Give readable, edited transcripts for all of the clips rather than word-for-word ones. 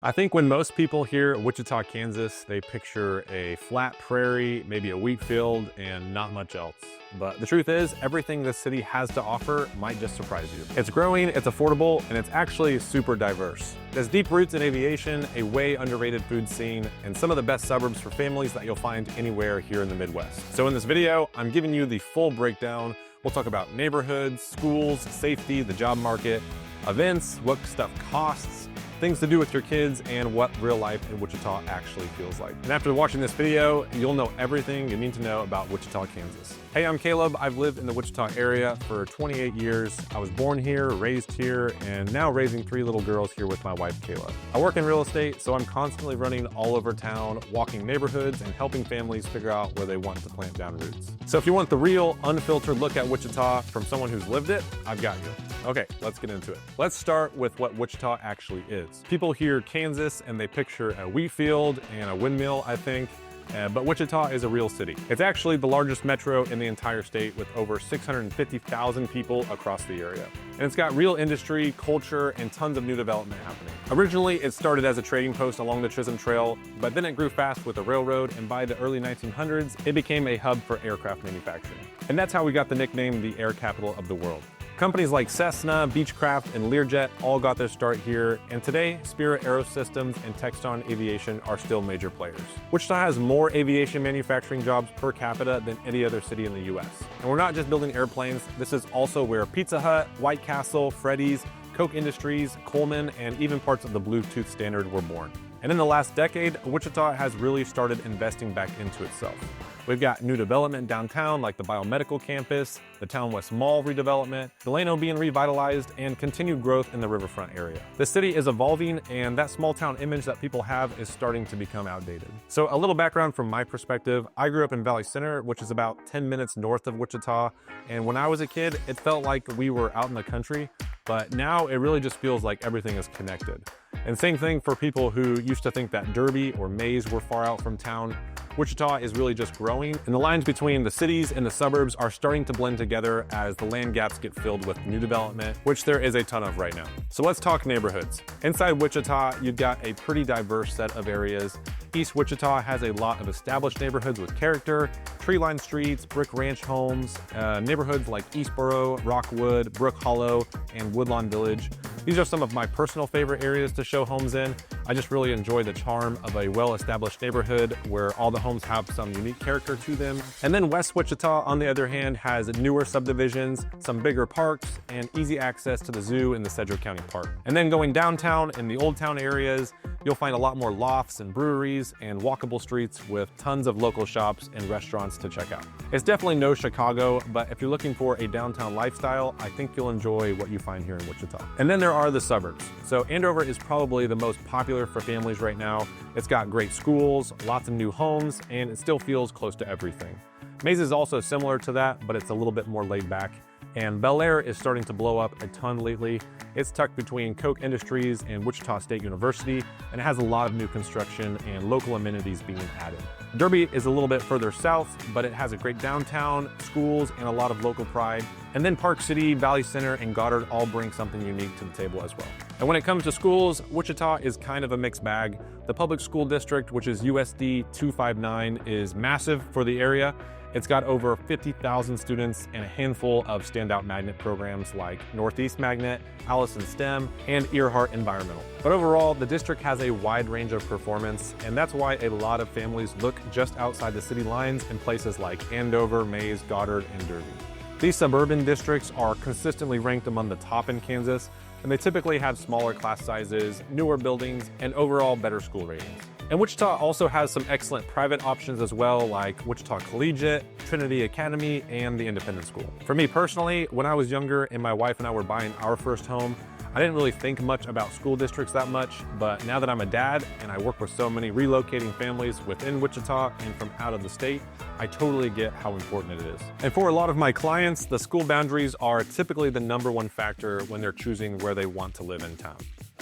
I think when most people hear Wichita, Kansas, they picture a flat prairie, maybe a wheat field, and not much else. But the truth is, everything this city has to offer might just surprise you. It's growing, it's affordable, and it's actually super diverse. It has deep roots in aviation, a way underrated food scene, and some of the best suburbs for families that you'll find anywhere here in the Midwest. So in this video, I'm giving you the full breakdown. We'll talk about neighborhoods, schools, safety, the job market, events, what stuff costs, things to do with your kids, and what real life in Wichita actually feels like. And after watching this video, you'll know everything you need to know about Wichita, Kansas. Hey, I'm Caleb. I've lived in the Wichita area for 28 years. I was born here, raised here, and now raising 3 little girls here with my wife, Kayla. I work in real estate, so I'm constantly running all over town, walking neighborhoods and helping families figure out where they want to plant down roots. So if you want the real, unfiltered look at Wichita from someone who's lived it, I've got you. Okay, let's get into it. Let's start with what Wichita actually is. People hear Kansas and they picture a wheat field and a windmill, I think. But Wichita is a real city. It's actually the largest metro in the entire state with over 650,000 people across the area. And it's got real industry, culture, and tons of new development happening. Originally, it started as a trading post along the Chisholm Trail, but then it grew fast with the railroad, and by the early 1900s, it became a hub for aircraft manufacturing. And that's how we got the nickname the air capital of the world. Companies like Cessna, Beechcraft, and Learjet all got their start here, and today, Spirit Aerosystems and Textron Aviation are still major players. Wichita has more aviation manufacturing jobs per capita than any other city in the US. And we're not just building airplanes, this is also where Pizza Hut, White Castle, Freddy's, Koch Industries, Coleman, and even parts of the Bluetooth standard were born. And in the last decade, Wichita has really started investing back into itself. We've got new development downtown like the biomedical campus, the Town West Mall redevelopment, Delano being revitalized, and continued growth in the riverfront area. The city is evolving, and that small town image that people have is starting to become outdated. So a little background from my perspective, I grew up in Valley Center, which is about 10 minutes north of Wichita, and when I was a kid, it felt like we were out in the country, but now it really just feels like everything is connected. And same thing for people who used to think that Derby or Mays were far out from town. Wichita is really just growing, and the lines between the cities and the suburbs are starting to blend together as the land gaps get filled with new development, which there is a ton of right now. So let's talk neighborhoods. Inside Wichita, you've got a pretty diverse set of areas. East Wichita has a lot of established neighborhoods with character, tree-lined streets, brick ranch homes, neighborhoods like Eastboro, Rockwood, Brook Hollow, and Woodlawn Village. These are some of my personal favorite areas to show homes in. I just really enjoy the charm of a well-established neighborhood where all the homes have some unique character to them. And then West Wichita, on the other hand, has newer subdivisions, some bigger parks, and easy access to the zoo in the Sedgwick County Park. And then going downtown in the Old Town areas, you'll find a lot more lofts and breweries and walkable streets with tons of local shops and restaurants to check out. It's definitely no Chicago, but if you're looking for a downtown lifestyle, I think you'll enjoy what you find here in Wichita. And then there are the suburbs. So Andover is probably the most popular for families right now. It's got great schools, lots of new homes, and it still feels close to everything. Mays is also similar to that, but it's a little bit more laid back. And Bel Air is starting to blow up a ton lately. It's tucked between Koch Industries and Wichita State University, and it has a lot of new construction and local amenities being added. Derby is a little bit further south, but it has a great downtown, schools, and a lot of local pride. And then Park City, Valley Center, and Goddard all bring something unique to the table as well. And when it comes to schools, Wichita is kind of a mixed bag. The public school district, which is USD 259, is massive for the area. It's got over 50,000 students and a handful of standout magnet programs like Northeast Magnet, Allison STEM, and Earhart Environmental. But overall, the district has a wide range of performance, and that's why a lot of families look just outside the city lines in places like Andover, Mays, Goddard, and Derby. These suburban districts are consistently ranked among the top in Kansas, and they typically have smaller class sizes, newer buildings, and overall better school ratings. And Wichita also has some excellent private options as well, like Wichita Collegiate, Trinity Academy, and the Independent School. For me personally, when I was younger and my wife and I were buying our first home, I didn't really think much about school districts that much, but now that I'm a dad and I work with so many relocating families within Wichita and from out of the state, I totally get how important it is. And for a lot of my clients, the school boundaries are typically the #1 factor when they're choosing where they want to live in town.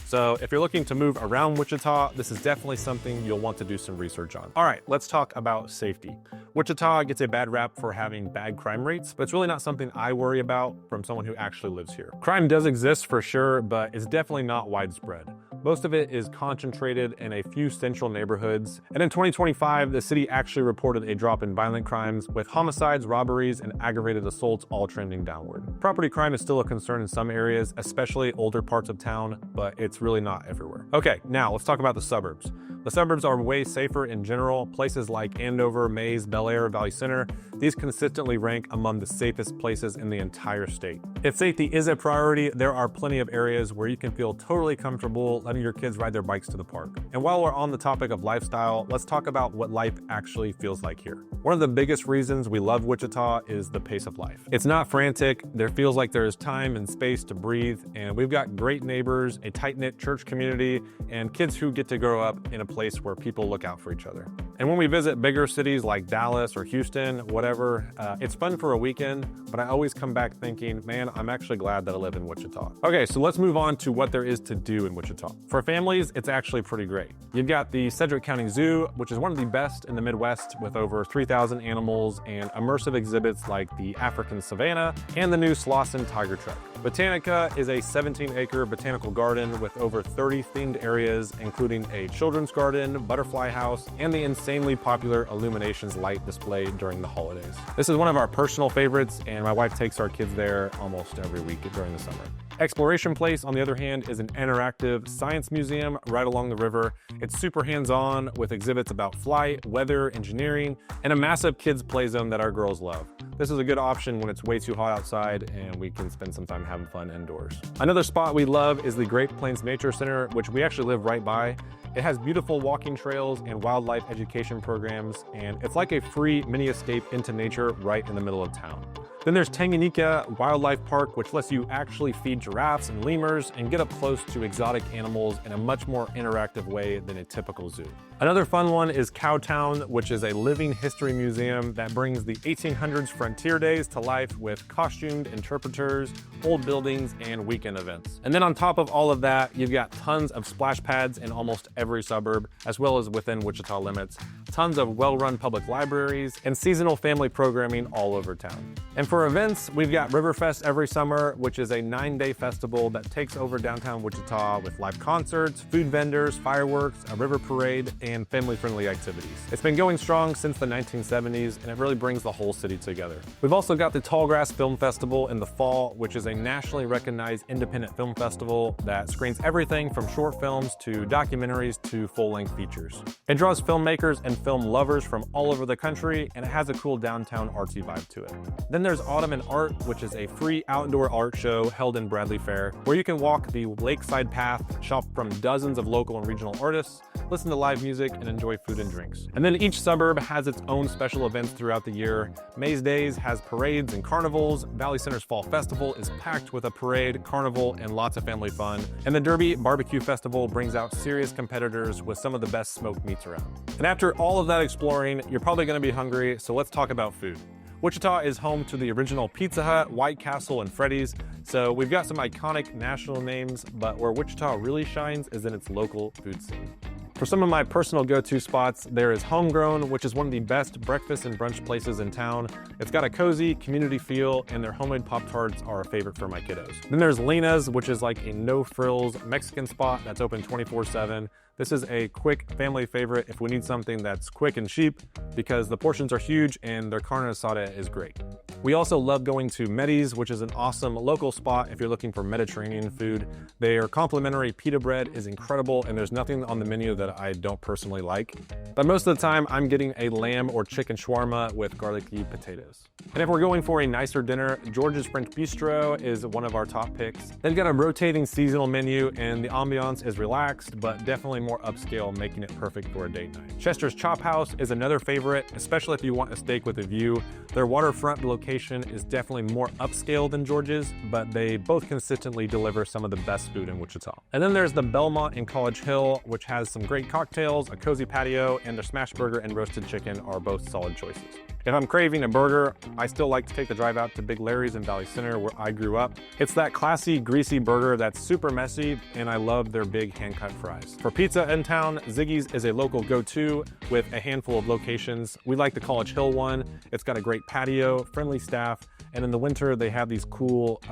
So if you're looking to move around Wichita, this is definitely something you'll want to do some research on. All right, let's talk about safety. Wichita gets a bad rap for having bad crime rates, but it's really not something I worry about from someone who actually lives here. Crime does exist for sure, but it's definitely not widespread. Most of it is concentrated in a few central neighborhoods. And in 2025, the city actually reported a drop in violent crimes, with homicides, robberies, and aggravated assaults all trending downward. Property crime is still a concern in some areas, especially older parts of town, but it's really not everywhere. Okay, now let's talk about the suburbs. The suburbs are way safer in general. Places like Andover, Mays, Bel Air, Valley Center, these consistently rank among the safest places in the entire state. If safety is a priority, there are plenty of areas where you can feel totally comfortable letting your kids ride their bikes to the park. And while we're on the topic of lifestyle, let's talk about what life actually feels like here. One of the biggest reasons we love Wichita is the pace of life. It's not frantic, there feels like there is time and space to breathe, and we've got great neighbors, a tight-knit church community, and kids who get to grow up in a place where people look out for each other. And when we visit bigger cities like Dallas or Houston, whatever, it's fun for a weekend, but I always come back thinking, man, I'm actually glad that I live in Wichita. Okay, so let's move on to what there is to do in Wichita. For families, it's actually pretty great. You've got the Sedgwick County Zoo, which is one of the best in the Midwest, with over 3,000 animals and immersive exhibits like the African Savannah and the new Claussen Tiger Trek. Botanica is a 17-acre botanical garden with over 30 themed areas, including a children's garden, butterfly house, and the insanely popular Illuminations light display during the holidays. This is one of our personal favorites, and my wife takes our kids there almost every week during the summer. Exploration Place, on the other hand, is an interactive science museum right along the river. It's super hands-on with exhibits about flight, weather, engineering, and a massive kids play zone that our girls love. This is a good option when it's way too hot outside and we can spend some time having fun indoors. Another spot we love is the Great Plains Nature Center, which we actually live right by. It has beautiful walking trails and wildlife education programs, and it's like a free mini escape into nature right in the middle of town. Then there's Tanganyika Wildlife Park, which lets you actually feed giraffes and lemurs and get up close to exotic animals in a much more interactive way than a typical zoo. Another fun one is Cowtown, which is a living history museum that brings the 1800s frontier days to life with costumed interpreters, old buildings, and weekend events. And then on top of all of that, you've got tons of splash pads in almost every suburb, as well as within Wichita limits, tons of well-run public libraries, and seasonal family programming all over town. And for events, we've got Riverfest every summer, which is a 9-day festival that takes over downtown Wichita with live concerts, food vendors, fireworks, a river parade, and family-friendly activities. It's been going strong since the 1970s, and it really brings the whole city together. We've also got the Tallgrass Film Festival in the fall, which is a nationally recognized independent film festival that screens everything from short films to documentaries to full-length features. It draws filmmakers and film lovers from all over the country, and it has a cool downtown artsy vibe to it. Then there's Autumn in Art, which is a free outdoor art show held in Bradley Fair, where you can walk the lakeside path, shop from dozens of local and regional artists, listen to live music, and enjoy food and drinks. And then each suburb has its own special events throughout the year. Mays Days has parades and carnivals. Valley Center's Fall Festival is packed with a parade, carnival, and lots of family fun. And the Derby Barbecue Festival brings out serious competitors with some of the best smoked meats around. And after all of that exploring, you're probably gonna be hungry, so let's talk about food. Wichita is home to the original Pizza Hut, White Castle, and Freddy's, so we've got some iconic national names, but where Wichita really shines is in its local food scene. For some of my personal go-to spots, there is Homegrown, which is one of the best breakfast and brunch places in town. It's got a cozy community feel, and their homemade Pop-Tarts are a favorite for my kiddos. Then there's Lena's, which is like a no-frills Mexican spot that's open 24/7. This is a quick family favorite if we need something that's quick and cheap, because the portions are huge and their carne asada is great. We also love going to Meddy's, which is an awesome local spot if you're looking for Mediterranean food. Their complimentary pita bread is incredible, and there's nothing on the menu that I don't personally like. But most of the time, I'm getting a lamb or chicken shawarma with garlicky potatoes. And if we're going for a nicer dinner, George's French Bistro is one of our top picks. They've got a rotating seasonal menu, and the ambiance is relaxed, but definitely more upscale, making it perfect for a date night. Chester's Chop House is another favorite, especially if you want a steak with a view. Their waterfront location is definitely more upscale than George's, but they both consistently deliver some of the best food in Wichita. And then there's the Belmont in College Hill, which has some great cocktails, a cozy patio, and their smash burger and roasted chicken are both solid choices. If I'm craving a burger, I still like to take the drive out to Big Larry's in Valley Center where I grew up. It's that classy, greasy burger that's super messy, and I love their big hand-cut fries. For pizza in town, Ziggy's is a local go-to with a handful of locations. We like the College Hill one. It's got a great patio, friendly staff, and in the winter they have these cool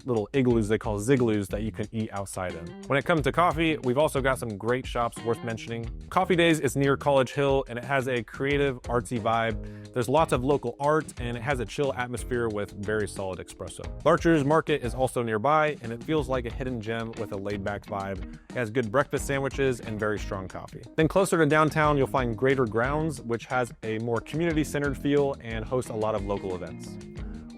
little igloos they call zigloos that you can eat outside in. When it comes to coffee, we've also got some great shops worth mentioning. Coffee Days is near College Hill and it has a creative, artsy vibe. There's lots of local art and it has a chill atmosphere with very solid espresso. Larcher's Market is also nearby and it feels like a hidden gem with a laid-back vibe. It has good breakfast sandwiches and very strong coffee. Then closer to downtown, you'll find Greater Grounds, which has a more community-centered feel and hosts a lot of local events.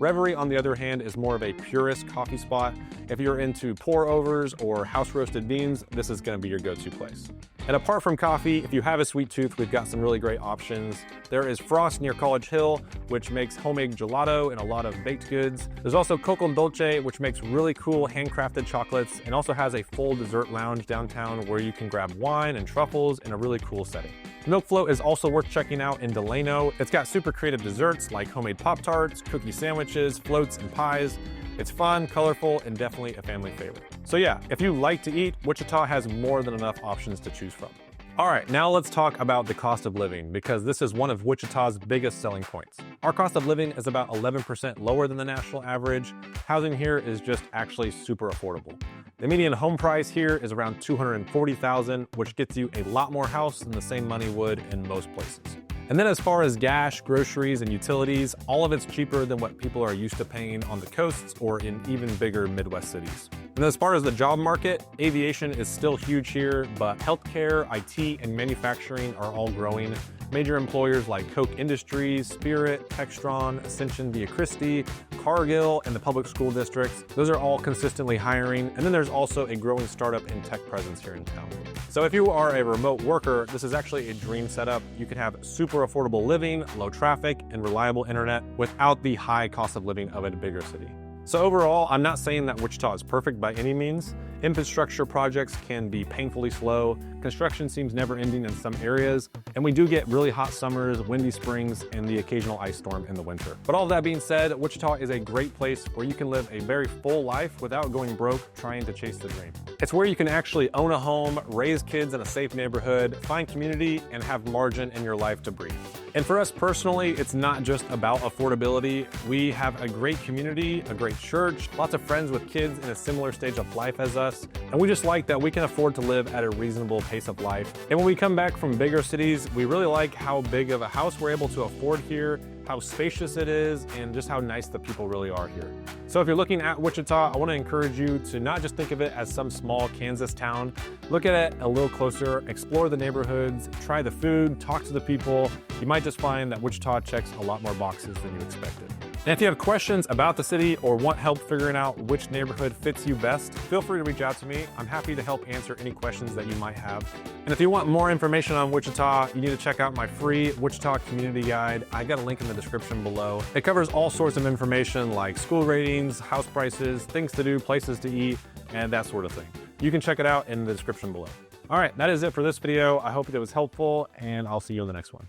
Reverie, on the other hand, is more of a purist coffee spot. If you're into pour-overs or house-roasted beans, this is going to be your go-to place. And apart from coffee, if you have a sweet tooth, we've got some really great options. There is Frost near College Hill, which makes homemade gelato and a lot of baked goods. There's also Coco Dolce, which makes really cool handcrafted chocolates and also has a full dessert lounge downtown where you can grab wine and truffles in a really cool setting. Milk Float is also worth checking out in Delano. It's got super creative desserts like homemade Pop-Tarts, cookie sandwiches, floats, and pies. It's fun, colorful, and definitely a family favorite. So yeah, if you like to eat, Wichita has more than enough options to choose from. All right, now let's talk about the cost of living because this is one of Wichita's biggest selling points. Our cost of living is about 11% lower than the national average. Housing here is just actually super affordable. The median home price here is around $240,000, which gets you a lot more house than the same money would in most places. And then as far as gas, groceries, and utilities, all of it's cheaper than what people are used to paying on the coasts or in even bigger Midwest cities. And as far as the job market, aviation is still huge here, but healthcare, IT, and manufacturing are all growing. Major employers like Koch Industries, Spirit, Textron, Ascension Via Christi, Cargill, and the public school districts, those are all consistently hiring. And then there's also a growing startup and tech presence here in town. So if you are a remote worker, this is actually a dream setup. You can have super affordable living, low traffic, and reliable internet without the high cost of living of a bigger city. So overall, I'm not saying that Wichita is perfect by any means. Infrastructure projects can be painfully slow, construction seems never ending in some areas, and we do get really hot summers, windy springs, and the occasional ice storm in the winter. But all of that being said, Wichita is a great place where you can live a very full life without going broke trying to chase the dream. It's where you can actually own a home, raise kids in a safe neighborhood, find community, and have margin in your life to breathe. And for us personally, it's not just about affordability. We have a great community, a great church, lots of friends with kids in a similar stage of life as us, and we just like that we can afford to live at a reasonable pace of life. And when we come back from bigger cities, we really like how big of a house we're able to afford here, how spacious it is, and just how nice the people really are here. So if you're looking at Wichita, I want to encourage you to not just think of it as some small Kansas town. Look at it a little closer, explore the neighborhoods, try the food, talk to the people. You might just find that Wichita checks a lot more boxes than you expected. And if you have questions about the city or want help figuring out which neighborhood fits you best, feel free to reach out to me. I'm happy to help answer any questions that you might have. And if you want more information on Wichita, you need to check out my free Wichita Community Guide. I got a link in the description below. It covers all sorts of information like school ratings, house prices, things to do, places to eat, and that sort of thing. You can check it out in the description below. All right, that is it for this video. I hope it was helpful, and I'll see you in the next one.